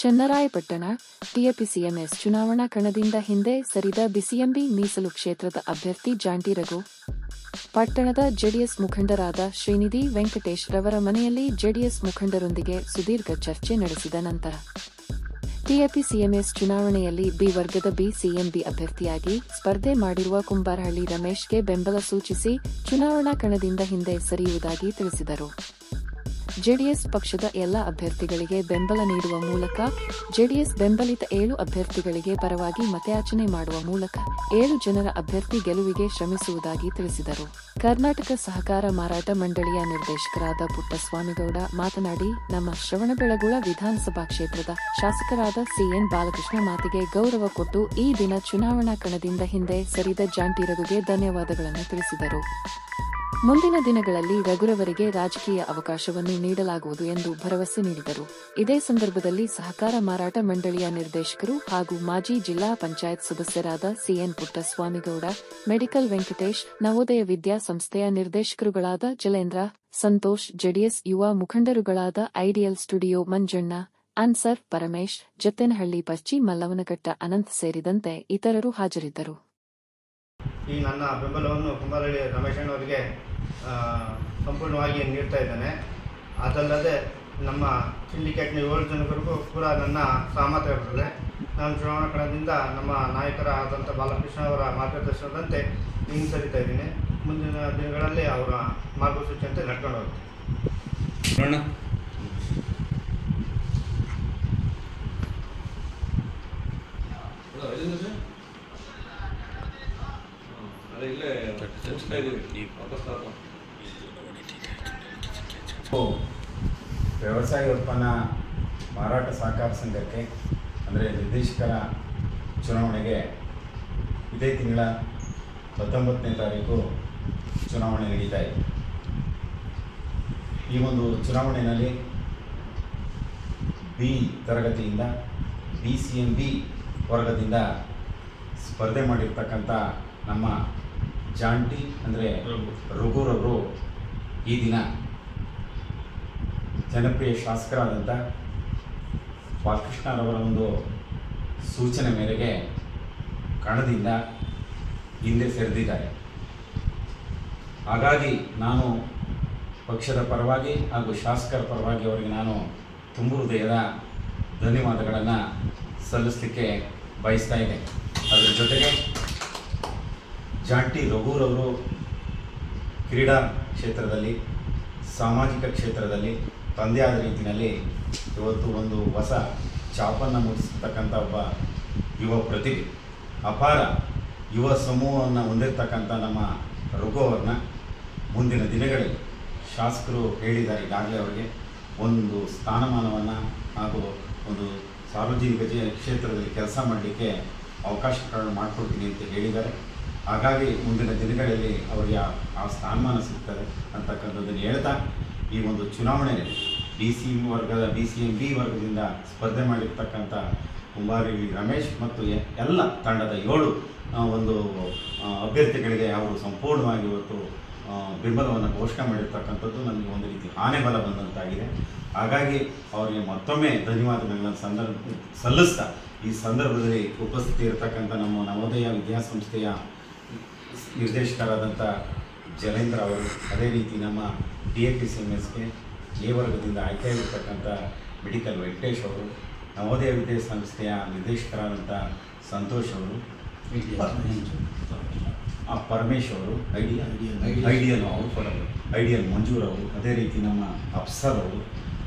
Channarayapatna TAPCMS ಚುನಾವಣಾ ಕಣದಿಂದ ಹಿಂದೆ ಸರಿದ ಬಿಸಿಎಂಬಿ ಮೀಸಲು ಕ್ಷೇತ್ರದ ಅಭ್ಯರ್ಥಿ ಜಾಂಟಿ ರಘು ಪಟ್ಟಣದ ಜೆಡಿಎಸ್ ಮುಖಂಡರಾದ ಶ್ರೀನಿಧಿ ವೆಂಕಟೇಶ್ ರವರ ಮನೆಯಲ್ಲಿ ಜೆಡಿಎಸ್ ಮುಖಂಡರೊಂದಿಗೆ ಸುದೀರ್ಘ ಚರ್ಚೆ ನಡೆಸಿದ ನಂತರ ಟಿಎಪಿಸಿಎಂಎಸ್ ಚುನಾವಣೆಯಲ್ಲಿ ಬಿ ವರ್ಗದ ಬಿಸಿಎಂಬಿ ಅಭ್ಯರ್ಥಿಯಾಗಿ ಸ್ಪರ್ಧೆ ಮಾಡಿರುವ ಕುಂಬಾರಹಳ್ಳಿ ರಮೇಶ್ಗೆ ಬೆಂಬಲ ಸೂಚಿಸಿ ಚುನಾವಣಾ ಕಣದಿಂದ ಹಿಂದೆ ಸರಿಯುವುದಾಗಿ ತಿಳಿಸಿದರು. ಜೆಡಿಎಸ್ ಪಕ್ಷದ ಎಲ್ಲ ಅಭ್ಯರ್ಥಿಗಳಿಗೆ ಬೆಂಬಲ ನೀಡುವ ಮೂಲಕ ಜೆಡಿಎಸ್ ಬೆಂಬಲಿತ 7 ಅಭ್ಯರ್ಥಿಗಳಿಗೆ ಪರವಾಗಿ ಮತಯಾಚನೆ ಮಾಡುವ ಮೂಲಕ 7 ಜನರ ಅಭ್ಯರ್ಥಿ ಗೆಲುವಿಗೆ ಶ್ರಮಿಸುವುದಾಗಿ ತಿಳಿಸಿದರು. ಕರ್ನಾಟಕ ಸಹಕಾರ ಮಾರಾಟ ಮಂಡಳಿಯ ನಿರ್ದೇಶಕರಾದ ಪುಟ್ಟಸ್ವಾಮಿಗೌಡ ಮಾತನಾಡಿ, ನಮ್ಮ ಶ್ರವಣಬೆಳಗೊಳ ವಿಧಾನಸಭಾ ಕ್ಷೇತ್ರದ ಶಾಸಕರಾದ ಸಿಎನ್ ಬಾಲಕೃಷ್ಣ ಮಾತಿಗೆ ಗೌರವ ಕೊಟ್ಟು ಈ ದಿನ ಚುನಾವಣಾ ಕಣದಿಂದ ಹಿಂದೆ ಸರಿದ ಜಾಂಟಿ ರಘುಗೆ ಧನ್ಯವಾದಗಳನ್ನು ತಿಳಿಸಿದರು. ಮುಂದಿನ ದಿನಗಳಲ್ಲಿ ರಘುರವರಿಗೆ ರಾಜಕೀಯ ಅವಕಾಶವನ್ನು ನೀಡಲಾಗುವುದು ಎಂದು ಭರವಸೆ ನೀಡಿದರು. ಇದೇ ಸಂದರ್ಭದಲ್ಲಿ ಸಹಕಾರ ಮಾರಾಟ ಮಂಡಳಿಯ ನಿರ್ದೇಶಕರು ಹಾಗೂ ಮಾಜಿ ಜಿಲ್ಲಾ ಪಂಚಾಯತ್ ಸದಸ್ಯರಾದ ಸಿಎನ್ ಪುಟ್ಟಸ್ವಾಮಿಗೌಡ, ಮೆಡಿಕಲ್ ವೆಂಕಟೇಶ್, ನವೋದಯ ವಿದ್ಯಾ ಸಂಸ್ಥೆಯ ನಿರ್ದೇಶಕರುಗಳಾದ ಜಲೇಂದ್ರ, ಸಂತೋಷ್, ಜೆಡಿಎಸ್ ಯುವ ಮುಖಂಡರುಗಳಾದ ಐಡಿಯಲ್ ಸ್ಟುಡಿಯೋ ಮಂಜಣ್ಣ, ಅನ್ಸರ್, ಪರಮೇಶ್, ಜತ್ತೇನಹಳ್ಳಿ ಪಚ್ಚಿ, ಮಲ್ಲವನಘಟ್ಟ ಅನಂತ್ ಸೇರಿದಂತೆ ಇತರರು ಹಾಜರಿದ್ದರು. ಈ ನನ್ನ ಬೆಂಬಲವನ್ನು ಕುಂಬಾರಹಳ್ಳಿ ರಮೇಶಣ್ಣವರಿಗೆ ಸಂಪೂರ್ಣವಾಗಿ ನೀಡ್ತಾ ಇದ್ದೇನೆ. ಅದಲ್ಲದೆ ನಮ್ಮ ಸಿಂಡಿಕೇಟ್ನ 7 ಜನರಿಗೂ ಕೂಡ ನನ್ನ ಸಹಮತ ಇರುತ್ತದೆ. ನಾನು ಚುನಾವಣಾ ಕಣದಿಂದ ನಮ್ಮ ನಾಯಕರಾದಂಥ ಬಾಲಕೃಷ್ಣ ಅವರ ಮಾರ್ಗದರ್ಶನದಂತೆ ಹಿಂಸರಿತಾ ಇದ್ದೀನಿ. ಮುಂದಿನ ದಿನಗಳಲ್ಲಿ ಅವರ ಮಾರ್ಗಸೂಚಿಯಂತೆ ನಡ್ಕೊಂಡು ಹೋಗ್ತೀನಿ. ವ್ಯವಸಾಯ ಉತ್ಪನ್ನ ಮಾರಾಟ ಸಹಕಾರ ಸಂಘಕ್ಕೆ ಅಂದರೆ ನಿರ್ದೇಶಕರ ಚುನಾವಣೆಗೆ ಇದೇ ತಿಂಗಳ 19ನೇ ತಾರೀಕು ಚುನಾವಣೆ ನಡೀತಾ ಇದೆ. ಈ ಒಂದು ಚುನಾವಣೆಯಲ್ಲಿ ಬಿ ತರಗತಿಯಿಂದ ಬಿಸಿಎಂಬಿ ವರ್ಗದಿಂದ ಸ್ಪರ್ಧೆ ಮಾಡಿರ್ತಕ್ಕಂಥ ನಮ್ಮ ಜಾಂಟಿ ಅಂದರೆ ರಘುರವರು ಈ ದಿನ ಜನಪ್ರಿಯ ಶಾಸಕರಾದಂಥ ಬಾಲಕೃಷ್ಣರವರ ಒಂದು ಸೂಚನೆ ಮೇರೆಗೆ ಕಣದಿಂದ ಹಿಂದೆ ಸರಿದಿದ್ದಾರೆ. ಹಾಗಾಗಿ ನಾನು ಪಕ್ಷದ ಪರವಾಗಿ ಹಾಗೂ ಶಾಸಕರ ಪರವಾಗಿ ಅವರಿಗೆ ನಾನು ತುಂಬು ಹೃದಯದ ಧನ್ಯವಾದಗಳನ್ನು ಸಲ್ಲಿಸಲಿಕ್ಕೆ ಬಯಸ್ತಾ ಇದ್ದೇನೆ. ಅದರ ಜೊತೆಗೆ ಜಾಂಟಿ ರಘುರವರು ಕ್ರೀಡಾ ಕ್ಷೇತ್ರದಲ್ಲಿ, ಸಾಮಾಜಿಕ ಕ್ಷೇತ್ರದಲ್ಲಿ ತಂದೆ ಆದ ರೀತಿಯಲ್ಲಿ ಇವತ್ತು ಒಂದು ಹೊಸ ಛಾಪನ್ನು ಮೂಡಿಸ್ತಕ್ಕಂಥ ಒಬ್ಬ ಯುವ ಪ್ರತಿಭೆ, ಅಪಾರ ಯುವ ಸಮೂಹವನ್ನು ಹೊಂದಿರತಕ್ಕಂಥ ನಮ್ಮ ರಘು ಅವ್ರನ್ನ ಮುಂದಿನ ದಿನಗಳಲ್ಲಿ ಶಾಸಕರು ಹೇಳಿದ್ದಾರೆ, ಈಗಾಗಲೇ ಅವರಿಗೆ ಒಂದು ಸ್ಥಾನಮಾನವನ್ನು ಹಾಗೂ ಒಂದು ಸಾರ್ವಜನಿಕ ಕ್ಷೇತ್ರದಲ್ಲಿ ಕೆಲಸ ಮಾಡಲಿಕ್ಕೆ ಅವಕಾಶಗಳನ್ನು ಮಾಡಿಕೊಡ್ತೀನಿ ಅಂತ ಹೇಳಿದ್ದಾರೆ. ಹಾಗಾಗಿ ಮುಂದಿನ ದಿನಗಳಲ್ಲಿ ಅವರಿಗೆ ಆ ಸ್ಥಾನಮಾನ ಸಿಗ್ತದೆ ಅಂತಕ್ಕಂಥದ್ದನ್ನು ಹೇಳ್ತಾ, ಈ ಒಂದು ಚುನಾವಣೆಯಲ್ಲಿ ಬಿಸಿಎಂಬಿ ವರ್ಗದಿಂದ ಸ್ಪರ್ಧೆ ಮಾಡಿರ್ತಕ್ಕಂಥ ಕುಂಬಾರಹಳ್ಳಿ ರಮೇಶ್ ಮತ್ತು ಎಲ್ಲ ತಂಡದ 7 ಒಂದು ಅಭ್ಯರ್ಥಿಗಳಿಗೆ ಅವರು ಸಂಪೂರ್ಣವಾಗಿ ಇವತ್ತು ಬೆಂಬಲವನ್ನು ಘೋಷಣೆ ಮಾಡಿರ್ತಕ್ಕಂಥದ್ದು ನನಗೆ ಒಂದು ರೀತಿ ಆನೆಬಲ ಬಂದಂತಾಗಿದೆ. ಹಾಗಾಗಿ ಅವರಿಗೆ ಮತ್ತೊಮ್ಮೆ ಧನ್ಯವಾದಗಳನ್ನು ಸಲ್ಲಿಸ್ತಾ, ಈ ಸಂದರ್ಭದಲ್ಲಿ ಉಪಸ್ಥಿತಿ ಇರತಕ್ಕಂಥ ನಮ್ಮ ನವೋದಯ ವಿದ್ಯಾಸಂಸ್ಥೆಯ ನಿರ್ದೇಶಕರಾದಂಥ ಜಲೇಂದ್ರ ಅವರು, ಅದೇ ರೀತಿ ನಮ್ಮ ಟಿಎಪಿಸಿಎಂಎಸ್ಗೆ ಎ ವರ್ಗದಿಂದ ಆಯ್ಕೆಯಾಗಿರ್ತಕ್ಕಂಥ ಮೆಡಿಕಲ್ ವೆಂಕಟೇಶ್ ಅವರು, ನವೋದಯ ವಿದ್ಯಾಸಂಸ್ಥೆಯ ನಿರ್ದೇಶಕರಾದಂಥ ಸಂತೋಷ್ ಅವರು, ಪರಮೇಶ್ ಅವರು, ಐಡಿಯಲ್ ಮಂಜೂರ್ ಅವರು, ಅದೇ ರೀತಿ ನಮ್ಮ ಅಫ್ಸರ್ ಅವರು,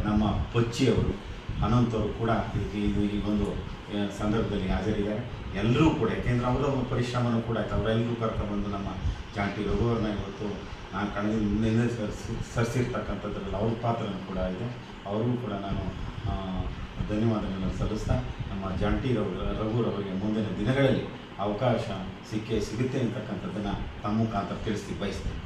ನಮ್ಮ ಪಚ್ಚಿಯವರು, ಅನಂತ್ ಅವರು ಕೂಡ ಈ ಒಂದು ಸಂದರ್ಭದಲ್ಲಿ ಹಾಜರಿದ್ದಾರೆ. ಎಲ್ಲರೂ ಕೂಡ, ಯಾಕೆಂದರೆ ಅವರ ಒಂದು ಪರಿಶ್ರಮನೂ ಕೂಡ ಆಯಿತು. ಅವರೆಲ್ಲರೂ ಕರ್ಕೊಂಡ್ಬಂದು ನಮ್ಮ ಜಾಂಟಿ ರಘುವರನ್ನ ಇವತ್ತು ನಾನು ಕಣದಿಂದ ಸರಿಸಿರ್ತಕ್ಕಂಥದ್ರಲ್ಲಿ ಅವ್ರ ಪಾತ್ರನೂ ಕೂಡ ಇದೆ. ಅವ್ರಿಗೂ ಕೂಡ ನಾನು ಧನ್ಯವಾದಗಳನ್ನು ಸಲ್ಲಿಸ್ತಾ, ನಮ್ಮ ಜಾಂಟಿ ರಘುರವರಿಗೆ ಮುಂದಿನ ದಿನಗಳಲ್ಲಿ ಅವಕಾಶ ಸಿಗುತ್ತೆ ಅಂತಕ್ಕಂಥದ್ದನ್ನು ತಮ್ಮ ಮುಖಾಂತರ ತಿಳಿಸ್ಲಿಕ್ಕೆ ಬಯಸ್ತೇನೆ.